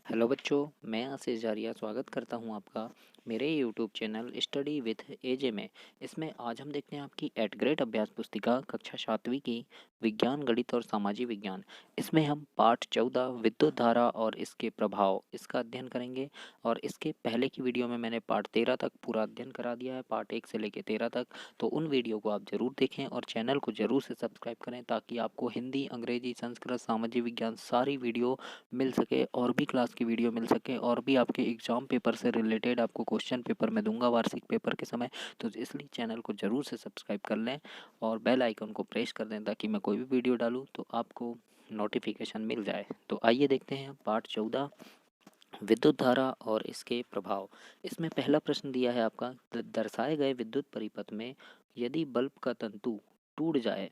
Hello बच्चों, मैं आशीष जारिया स्वागत करता हूं आपका मेरे यूट्यूब चैनल स्टडी विथ एजे में। इसमें आज हम देखते हैं आपकी एट ग्रेड अभ्यास पुस्तिका कक्षा 7वीं की विज्ञान, गणित और सामाजिक विज्ञान। इसमें हम पाठ 14 विद्युत धारा और इसके प्रभाव इसका अध्ययन करेंगे। और इसके पहले की वीडियो में मैंने पाठ 13 तक पूरा अध्ययन करा दिया है, पाठ 1 से लेकर 13 तक। तो उन वीडियो को आप ज़रूर देखें और चैनल को ज़रूर से सब्सक्राइब करें ताकि आपको हिंदी, अंग्रेजी, संस्कृत, सामाजिक विज्ञान सारी वीडियो मिल सके और भी क्लास की वीडियो मिल सके और भी आपके एग्ज़ाम पेपर से रिलेटेड आपको क्वेश्चन पेपर मैं दूंगा वार्षिक पेपर के समय। तो इसलिए चैनल को ज़रूर से सब्सक्राइब कर लें और बेल आइकन को प्रेस कर दें ताकि मैं कोई भी वीडियो डालूँ तो आपको नोटिफिकेशन मिल जाए। तो आइए देखते हैं पार्ट 14 विद्युत धारा और इसके प्रभाव। इसमें पहला प्रश्न दिया है आपका, दर्शाए गए विद्युत परिपथ में यदि बल्ब का तंतु टूट जाए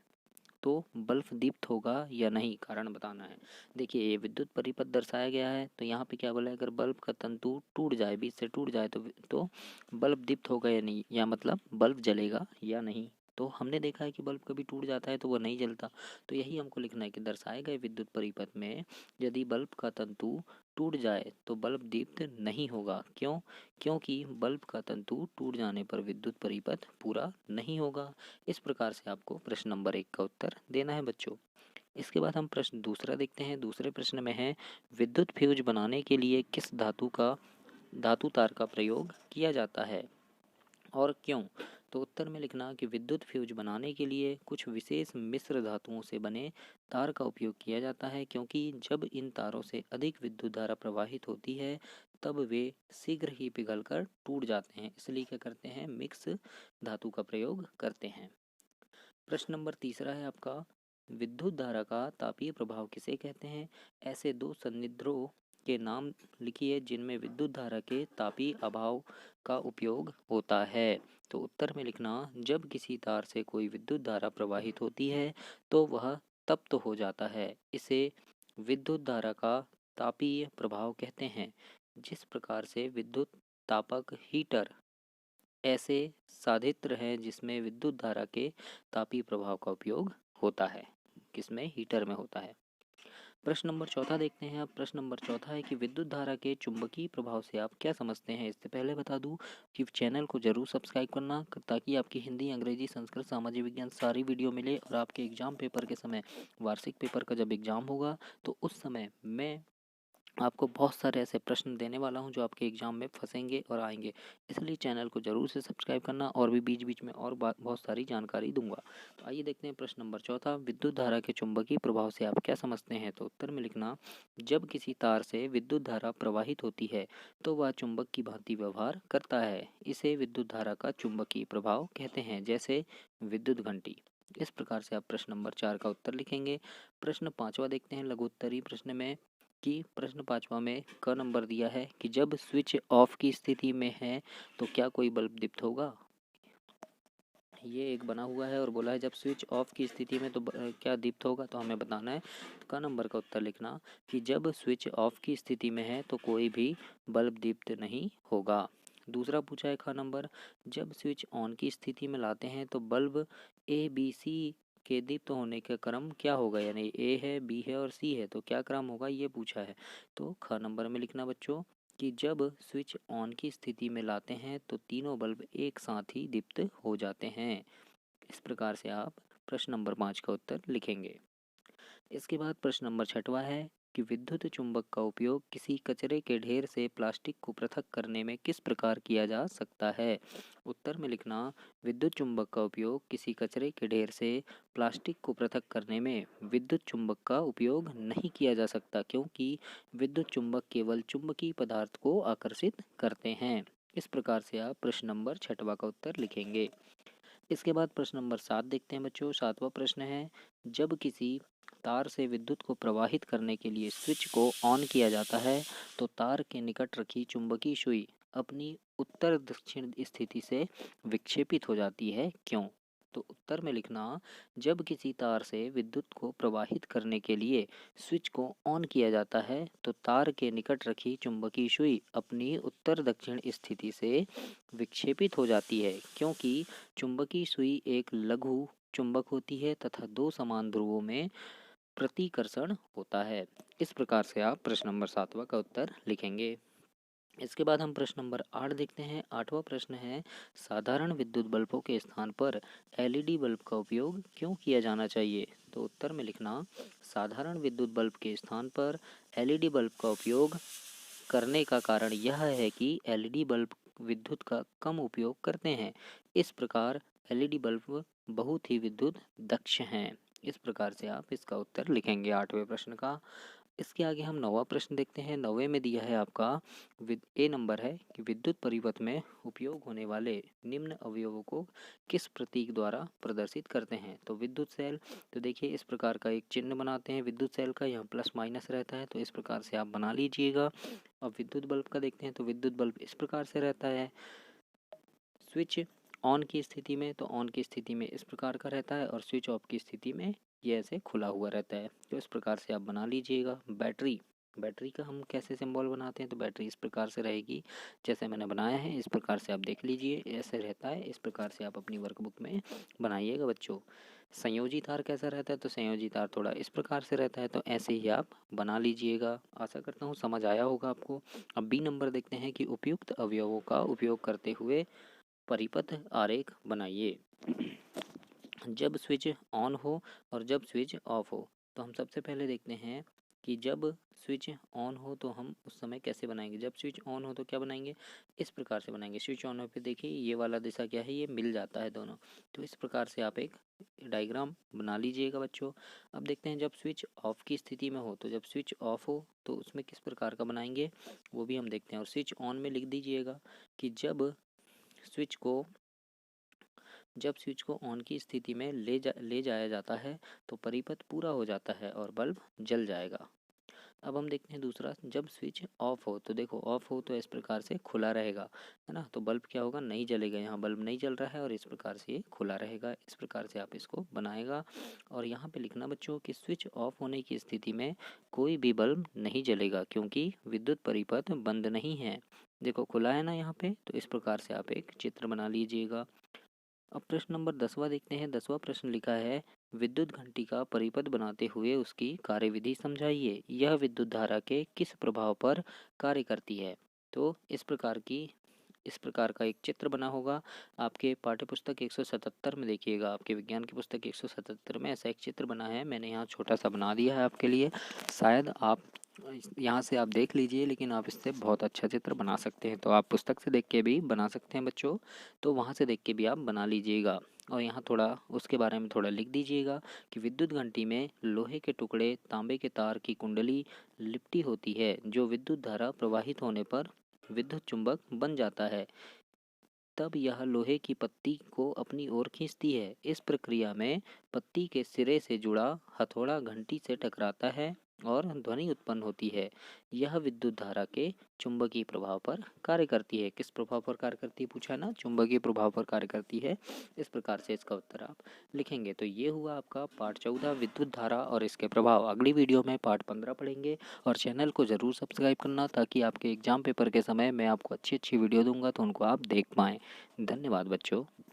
तो बल्ब दीप्त होगा या नहीं, कारण बताना है। देखिए ये विद्युत परिपथ दर्शाया गया है तो यहाँ पे क्या बोला है, अगर बल्ब का तंतु टूट जाए, बीच से टूट जाए तो बल्ब दीप्त होगा या नहीं, या मतलब बल्ब जलेगा या नहीं। तो हमने देखा है कि बल्ब कभी टूट जाता है तो वह नहीं जलता। तो यही हमको लिखना है कि दर्शाए गए विद्युत परिपथ में यदि बल्ब का तंतु टूट जाए तो बल्ब दीप्त नहीं होगा। क्यों? क्योंकि बल्ब का तंतु टूट जाने पर विद्युत परिपथ पूरा नहीं होगा। इस प्रकार से आपको प्रश्न नंबर 1 का उत्तर देना है बच्चों। इसके बाद हम प्रश्न दूसरा देखते हैं। दूसरे प्रश्न में है, विद्युत फ्यूज बनाने के लिए किस धातु तार का प्रयोग किया जाता है और क्यों? तो उत्तर में लिखना कि विद्युत फ्यूज बनाने के लिए कुछ विशेष मिश्र धातुओं से बने तार का उपयोग किया जाता है, क्योंकि जब इन तारों से अधिक विद्युत धारा प्रवाहित होती है तब वे शीघ्र ही पिघलकर टूट जाते हैं। इसलिए क्या करते हैं, मिक्स धातु का प्रयोग करते हैं। प्रश्न नंबर तीसरा है आपका, विद्युत धारा का तापीय प्रभाव किसे कहते हैं? ऐसे दो संनिध्रों के नाम लिखिए जिनमें विद्युत धारा के तापीय अभाव का उपयोग होता है। तो उत्तर में लिखना, जब किसी तार से कोई विद्युत धारा प्रवाहित होती है तो वह तप्त हो जाता है, इसे विद्युत धारा का तापीय प्रभाव कहते हैं। जिस प्रकार से विद्युत तापक हीटर ऐसे साधित्र हैं जिसमें विद्युत धारा के तापीय प्रभाव का उपयोग होता है, किसमें, हीटर में होता है। प्रश्न नंबर चौथा देखते हैं। अब प्रश्न नंबर चौथा है कि विद्युत धारा के चुंबकीय प्रभाव से आप क्या समझते हैं। इससे पहले बता दूं कि चैनल को जरूर सब्सक्राइब करना ताकि आपकी हिंदी, अंग्रेजी, संस्कृत, सामाजिक विज्ञान सारी वीडियो मिले और आपके एग्जाम पेपर के समय, वार्षिक पेपर का जब एग्जाम होगा तो उस समय मैं आपको बहुत सारे ऐसे प्रश्न देने वाला हूं जो आपके एग्जाम में फंसेंगे और आएंगे। इसलिए चैनल को जरूर से सब्सक्राइब करना और भी बीच बीच में और बहुत सारी जानकारी दूंगा। तो आइए देखते हैं प्रश्न नंबर चौथा, विद्युत धारा के चुंबकीय प्रभाव से आप क्या समझते हैं। तो उत्तर में लिखना, जब किसी तार से विद्युत धारा प्रवाहित होती है तो वह चुंबक की भांति व्यवहार करता है, इसे विद्युत धारा का चुंबकीय प्रभाव कहते हैं, जैसे विद्युत घंटी। इस प्रकार से आप प्रश्न नंबर 4 का उत्तर लिखेंगे। प्रश्न पांचवा देखते हैं लघु उत्तरीय प्रश्न में, कि प्रश्न पांचवा में क नंबर दिया है कि जब स्विच ऑफ की स्थिति में है तो क्या कोई बल्ब दीप्त होगा। ये एक बना हुआ है और बोला है जब स्विच ऑफ की स्थिति में तो क्या दीप्त होगा, तो हमें बताना है। तो क नंबर का उत्तर लिखना कि जब स्विच ऑफ की स्थिति में है तो कोई भी बल्ब दीप्त नहीं होगा। दूसरा पूछा है ख नंबर, जब स्विच ऑन की स्थिति में लाते हैं तो बल्ब ए बी सी के दीप्त होने का क्रम क्या होगा, यानी ए है, बी है और सी है, तो क्या क्रम होगा ये पूछा है। तो ख नंबर में लिखना बच्चों कि जब स्विच ऑन की स्थिति में लाते हैं तो तीनों बल्ब एक साथ ही दीप्त हो जाते हैं। इस प्रकार से आप प्रश्न नंबर 5 का उत्तर लिखेंगे। इसके बाद प्रश्न नंबर 6वां है कि विद्युत चुंबक का उपयोग किसी कचरे के ढेर से प्लास्टिक को पृथक करने में किस प्रकार किया जा सकता है। उत्तर में लिखना, विद्युत चुंबक का उपयोग किसी कचरे के ढेर से प्लास्टिक को पृथक करने में विद्युत चुंबक का उपयोग नहीं किया जा सकता, क्योंकि विद्युत चुंबक केवल चुंबकीय पदार्थ को आकर्षित करते हैं। इस प्रकार से आप प्रश्न नंबर 6वां का उत्तर लिखेंगे। इसके बाद प्रश्न नंबर 7 देखते हैं बच्चों। 7वां प्रश्न है, जब किसी तार से विद्युत को प्रवाहित करने के लिए स्विच को ऑन किया जाता है तो तार के निकट रखी चुंबकीय सुई अपनी उत्तर दक्षिण स्थिति से विक्षेपित हो जाती है, क्यों? तो उत्तर में लिखना, जब किसी तार से विद्युत को प्रवाहित करने के लिए स्विच को ऑन किया जाता है तो तार के निकट रखी चुंबकीय सुई अपनी उत्तर दक्षिण स्थिति से विक्षेपित हो जाती है, क्योंकि चुंबकीय सुई एक लघु चुंबक होती है तथा दो समान ध्रुवों में प्रतिकर्षण होता है। इस प्रकार से आप प्रश्न नंबर 7वां का उत्तर लिखेंगे। इसके बाद हम प्रश्न नंबर 8 देखते हैं। 8वां प्रश्न है, साधारण विद्युत बल्बों के स्थान पर एलईडी बल्ब का उपयोग क्यों किया जाना चाहिए? तो उत्तर में लिखना, साधारण विद्युत बल्ब के स्थान पर एलईडी बल्ब का उपयोग करने का कारण यह है कि एलईडी बल्ब विद्युत का कम उपयोग करते हैं। इस प्रकार एलईडी बल्ब बहुत ही विद्युत दक्ष हैं। इस प्रकार से आप इसका उत्तर लिखेंगे 8वें प्रश्न का। इसके आगे हम 9वां प्रश्न देखते हैं। 9वें में दिया है आपका ए नंबर है कि विद्युत परिपथ में उपयोग होने वाले निम्न अवयवों को किस प्रतीक द्वारा प्रदर्शित करते हैं? तो विद्युत सेल, तो देखिए इस प्रकार का एक चिन्ह बनाते हैं विद्युत सेल का, यहाँ प्लस माइनस रहता है, तो इस प्रकार से आप बना लीजिएगा। अब विद्युत बल्ब का देखते हैं, तो विद्युत बल्ब इस प्रकार से रहता है। स्विच ऑन की स्थिति में, तो ऑन की स्थिति में इस प्रकार का रहता है, और स्विच ऑफ की स्थिति में ये ऐसे खुला हुआ रहता है। तो इस प्रकार से आप बना लीजिएगा। बैटरी, बैटरी का हम कैसे सिंबल बनाते हैं? तो बैटरी इस प्रकार से रहेगी जैसे मैंने बनाया है, इस प्रकार से आप देख लीजिए, ऐसे रहता है। इस प्रकार से आप अपनी वर्कबुक में बनाइएगा बच्चों। संयोजी तार कैसा रहता है? तो संयोजी तार थोड़ा इस प्रकार से रहता है, तो ऐसे ही आप बना लीजिएगा। आशा करता हूँ समझ आया होगा आपको। अब बी नंबर देखते हैं कि उपयुक्त अवयवों का उपयोग करते हुए परिपथ आरेख बनाइए। जब स्विच ऑन हो और जब स्विच ऑफ हो, तो हम सबसे पहले देखते हैं कि जब स्विच ऑन हो तो हम उस समय कैसे बनाएंगे। जब स्विच ऑन हो तो क्या बनाएंगे? इस प्रकार से बनाएंगे। स्विच ऑन हो पे देखिए ये वाला दिशा क्या है, ये मिल जाता है दोनों, तो इस प्रकार से आप एक डायग्राम बना लीजिएगा बच्चों। अब देखते हैं जब स्विच ऑफ की स्थिति में हो, तो जब स्विच ऑफ हो तो उसमें किस प्रकार का बनाएंगे वो भी हम देखते हैं। और स्विच ऑन में लिख दीजिएगा कि जब स्विच को ऑन की स्थिति में ले जाया जाता है तो परिपथ पूरा हो जाता है और बल्ब जल जाएगा। अब हम देखते हैं दूसरा, जब स्विच ऑफ हो, तो देखो ऑफ हो तो इस प्रकार से खुला रहेगा, है ना, तो बल्ब क्या होगा? नहीं जलेगा। यहाँ बल्ब नहीं जल रहा है और इस प्रकार से ये खुला रहेगा। इस प्रकार से आप इसको बनाएगा। और यहाँ पे लिखना बच्चों कि स्विच ऑफ होने की स्थिति में कोई भी बल्ब नहीं जलेगा क्योंकि विद्युत परिपथ बंद नहीं है। देखो खुला है ना यहाँ पे, तो इस प्रकार से आप एक चित्र बना लीजिएगा। अब प्रश्न नंबर 10वां देखते हैं। 10वां प्रश्न लिखा है, विद्युत घंटी का परिपथ बनाते हुए उसकी कार्यविधि समझाइए। यह विद्युत धारा के किस प्रभाव पर कार्य करती है? तो इस प्रकार का एक चित्र बना होगा आपके पाठ्य पुस्तक 177 में। देखिएगा आपके विज्ञान की पुस्तक 177 में ऐसा एक चित्र बना है। मैंने यहाँ छोटा सा बना दिया है आपके लिए, शायद आप यहाँ से आप देख लीजिए, लेकिन आप इससे बहुत अच्छा चित्र बना सकते हैं। तो आप पुस्तक से देख के भी बना सकते हैं बच्चों, तो वहाँ से देख के भी आप बना लीजिएगा। और यहाँ थोड़ा उसके बारे में थोड़ा लिख दीजिएगा कि विद्युत घंटी में लोहे के टुकड़े तांबे के तार की कुंडली लिपटी होती है जो विद्युत धारा प्रवाहित होने पर विद्युत चुंबक बन जाता है। तब यह लोहे की पत्ती को अपनी ओर खींचती है। इस प्रक्रिया में पत्ती के सिरे से जुड़ा हथौड़ा घंटी से टकराता है और ध्वनि उत्पन्न होती है। यह विद्युत धारा के चुंबकीय प्रभाव पर कार्य करती है। किस प्रभाव पर कार्य करती है पूछा ना? चुंबकीय प्रभाव पर कार्य करती है। इस प्रकार से इसका उत्तर आप लिखेंगे। तो ये हुआ आपका पाठ 14 विद्युत धारा और इसके प्रभाव। अगली वीडियो में पाठ 15 पढ़ेंगे। और चैनल को ज़रूर सब्सक्राइब करना ताकि आपके एग्जाम पेपर के समय मैं आपको अच्छी अच्छी वीडियो दूंगा तो उनको आप देख पाएँ। धन्यवाद बच्चों।